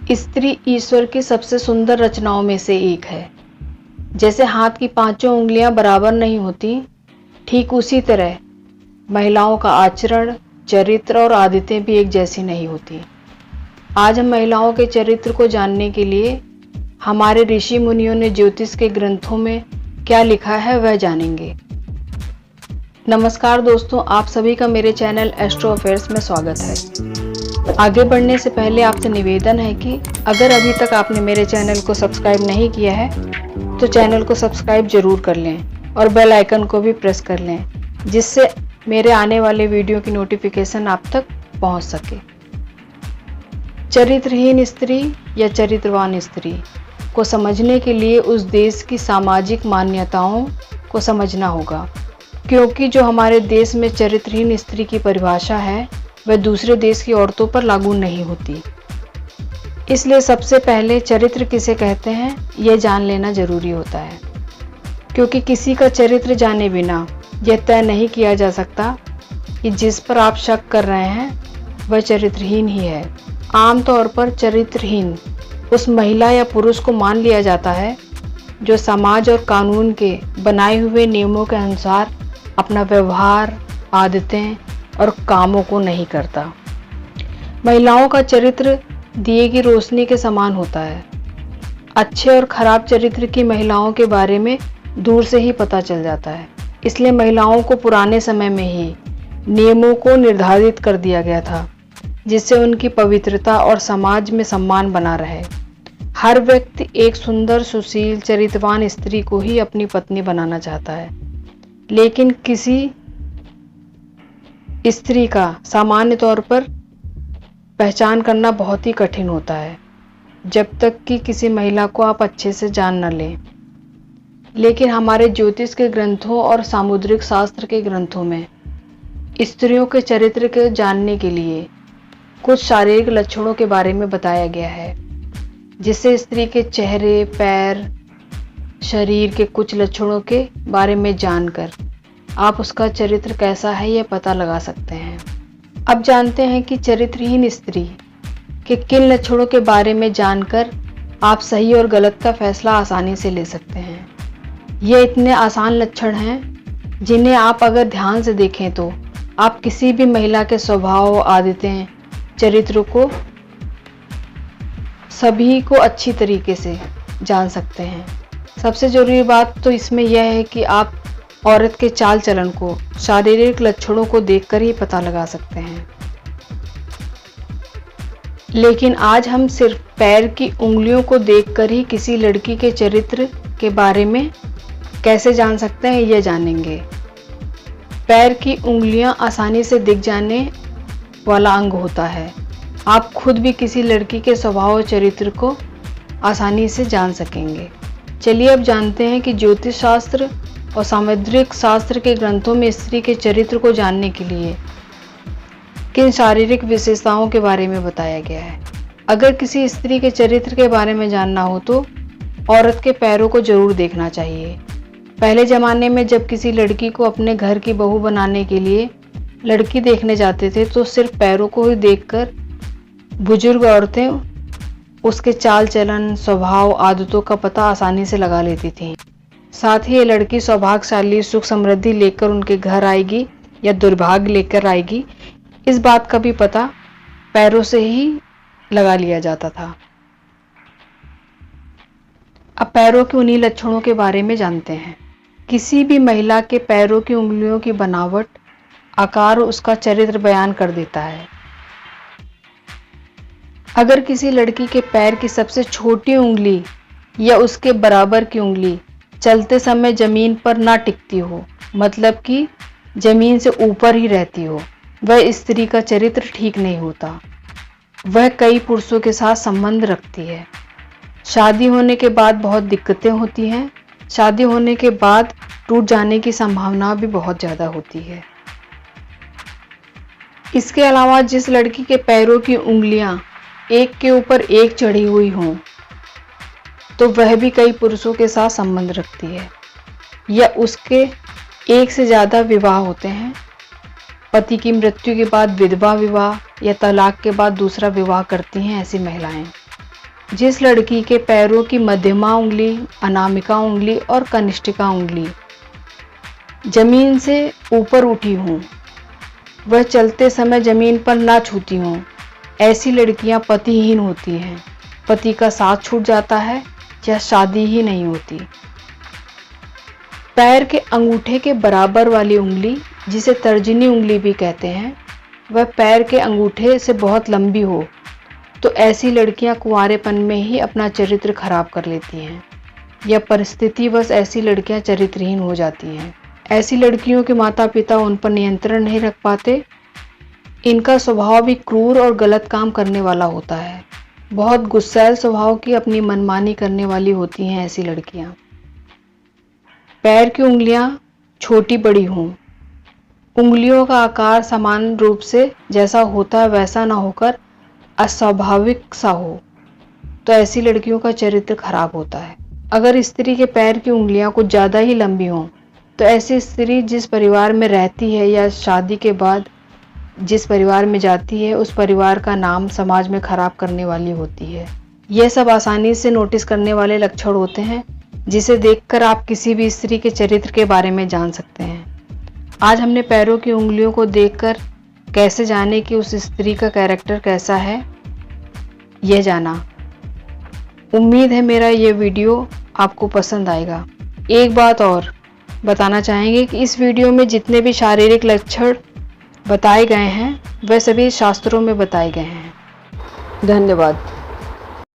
स्त्री ईश्वर की सबसे सुंदर रचनाओं में से एक है। जैसे हाथ की पांचों उंगलियां बराबर नहीं होती, ठीक उसी तरह महिलाओं का आचरण, चरित्र और आदतें भी एक जैसी नहीं होती। आज हम महिलाओं के चरित्र को जानने के लिए हमारे ऋषि मुनियों ने ज्योतिष के ग्रंथों में क्या लिखा है वह जानेंगे। नमस्कार दोस्तों, आप सभी का मेरे चैनल एस्ट्रो अफेयर्स में स्वागत है। आगे बढ़ने से पहले आपसे निवेदन है कि अगर अभी तक आपने मेरे चैनल को सब्सक्राइब नहीं किया है तो चैनल को सब्सक्राइब जरूर कर लें और बेल आइकन को भी प्रेस कर लें, जिससे मेरे आने वाले वीडियो की नोटिफिकेशन आप तक पहुंच सके। चरित्रहीन स्त्री या चरित्रवान स्त्री को समझने के लिए उस देश की सामाजिक मान्यताओं को समझना होगा, क्योंकि जो हमारे देश में चरित्रहीन स्त्री की परिभाषा है वह दूसरे देश की औरतों पर लागू नहीं होती। इसलिए सबसे पहले चरित्र किसे कहते हैं यह जान लेना जरूरी होता है, क्योंकि किसी का चरित्र जाने बिना यह तय नहीं किया जा सकता कि जिस पर आप शक कर रहे हैं वह चरित्रहीन ही है। आमतौर पर चरित्रहीन उस महिला या पुरुष को मान लिया जाता है जो समाज और कानून के बनाए हुए नियमों के अनुसार अपना व्यवहार, आदतें और कामों को नहीं करता। महिलाओं का चरित्र दिए की रोशनी के समान होता है। अच्छे और खराब चरित्र की महिलाओं के बारे में दूर से ही पता चल जाता है। इसलिए महिलाओं को पुराने समय में ही नियमों को निर्धारित कर दिया गया था, जिससे उनकी पवित्रता और समाज में सम्मान बना रहे। हर व्यक्ति एक सुंदर, सुशील, चरित्रवान स्त्री को ही अपनी पत्नी बनाना चाहता है, लेकिन किसी स्त्री का सामान्य तौर पर पहचान करना बहुत ही कठिन होता है, जब तक कि किसी महिला को आप अच्छे से जान न लें। लेकिन हमारे ज्योतिष के ग्रंथों और सामुद्रिक शास्त्र के ग्रंथों में स्त्रियों के चरित्र को जानने के लिए कुछ शारीरिक लक्षणों के बारे में बताया गया है, जिससे स्त्री के चेहरे, पैर, शरीर के कुछ लक्षणों के बारे में जानकर आप उसका चरित्र कैसा है यह पता लगा सकते हैं। अब जानते हैं कि चरित्रहीन स्त्री के किन लक्षणों के बारे में जानकर आप सही और गलत का फैसला आसानी से ले सकते हैं। ये इतने आसान लक्षण हैं जिन्हें आप अगर ध्यान से देखें तो आप किसी भी महिला के स्वभाव, आदतें, चरित्र को सभी को अच्छी तरीके से जान सकते हैं। सबसे जरूरी बात तो इसमें यह है कि आप औरत के चाल चलन को शारीरिक लक्षणों को देखकर ही पता लगा सकते हैं। लेकिन आज हम सिर्फ पैर की उंगलियों को देखकर ही किसी लड़की के चरित्र के बारे में कैसे जान सकते हैं यह जानेंगे। पैर की उंगलियां आसानी से दिख जाने वाला अंग होता है। आप खुद भी किसी लड़की के स्वभाव और चरित्र को आसानी से जान सकेंगे। चलिए अब जानते हैं कि ज्योतिष शास्त्र और सामुद्रिक शास्त्र के ग्रंथों में स्त्री के चरित्र को जानने के लिए किन शारीरिक विशेषताओं के बारे में बताया गया है। अगर किसी स्त्री के चरित्र के बारे में जानना हो तो औरत के पैरों को जरूर देखना चाहिए। पहले ज़माने में जब किसी लड़की को अपने घर की बहू बनाने के लिए लड़की देखने जाते थे तो सिर्फ पैरों को ही देखकर बुजुर्ग औरतें उसके चाल चलन, स्वभाव, आदतों का पता आसानी से लगा लेती थीं। साथ ही ये लड़की सौभाग्यशाली, सुख समृद्धि लेकर उनके घर आएगी या दुर्भाग्य लेकर आएगी, इस बात का भी पता पैरों से ही लगा लिया जाता था। अब पैरों के उन्हीं लक्षणों के बारे में जानते हैं। किसी भी महिला के पैरों की उंगलियों की बनावट, आकार उसका चरित्र बयान कर देता है। अगर किसी लड़की के पैर की सबसे छोटी उंगली या उसके बराबर की उंगली चलते समय जमीन पर ना टिकती हो, मतलब कि जमीन से ऊपर ही रहती हो, वह स्त्री का चरित्र ठीक नहीं होता। वह कई पुरुषों के साथ संबंध रखती है। शादी होने के बाद बहुत दिक्कतें होती हैं। शादी होने के बाद टूट जाने की संभावना भी बहुत ज़्यादा होती है। इसके अलावा जिस लड़की के पैरों की उंगलियां एक के ऊपर एक चढ़ी हुई हों तो वह भी कई पुरुषों के साथ संबंध रखती है, या उसके एक से ज़्यादा विवाह होते हैं। पति की मृत्यु के बाद विधवा विवाह या तलाक के बाद दूसरा विवाह करती हैं ऐसी महिलाएं। जिस लड़की के पैरों की मध्यमा उंगली, अनामिका उंगली और कनिष्ठिका उंगली जमीन से ऊपर उठी हों, वह चलते समय जमीन पर ना छूती हों, ऐसी लड़कियां पतिहीन होती हैं। पति का साथ छूट जाता है या शादी ही नहीं होती। पैर के अंगूठे के बराबर वाली उंगली, जिसे तर्जनी उंगली भी कहते हैं, वह पैर के अंगूठे से बहुत लंबी हो तो ऐसी लड़कियां कुंवारेपन में ही अपना चरित्र खराब कर लेती हैं या परिस्थितिवश ऐसी लड़कियां चरित्रहीन हो जाती हैं। ऐसी लड़कियों के माता पिता उन पर नियंत्रण नहीं रख पाते। इनका स्वभाव भी क्रूर और गलत काम करने वाला होता है। बहुत गुस्सैल स्वभाव की, अपनी मनमानी करने वाली होती हैं ऐसी लड़कियां। पैर की उंगलियां छोटी बड़ी हों, उंगलियों का आकार समान रूप से जैसा होता है वैसा ना होकर अस्वाभाविक सा हो, तो ऐसी लड़कियों का चरित्र खराब होता है। अगर स्त्री के पैर की उंगलियां कुछ ज़्यादा ही लंबी हों, तो ऐसी स्त्री जिस परिवार में रहती है या शादी के बाद जिस परिवार में जाती है, उस परिवार का नाम समाज में खराब करने वाली होती है। यह सब आसानी से नोटिस करने वाले लक्षण होते हैं, जिसे देखकर आप किसी भी स्त्री के चरित्र के बारे में जान सकते हैं। आज हमने पैरों की उंगलियों को देखकर कैसे जाने कि उस स्त्री का कैरेक्टर कैसा है, यह जाना। उम्मीद है मेरा ये वीडियो आपको पसंद आएगा। एक बात और बताना चाहेंगे कि इस वीडियो में जितने भी शारीरिक लक्षण बताए गए हैं वह सभी शास्त्रों में बताए गए हैं। धन्यवाद।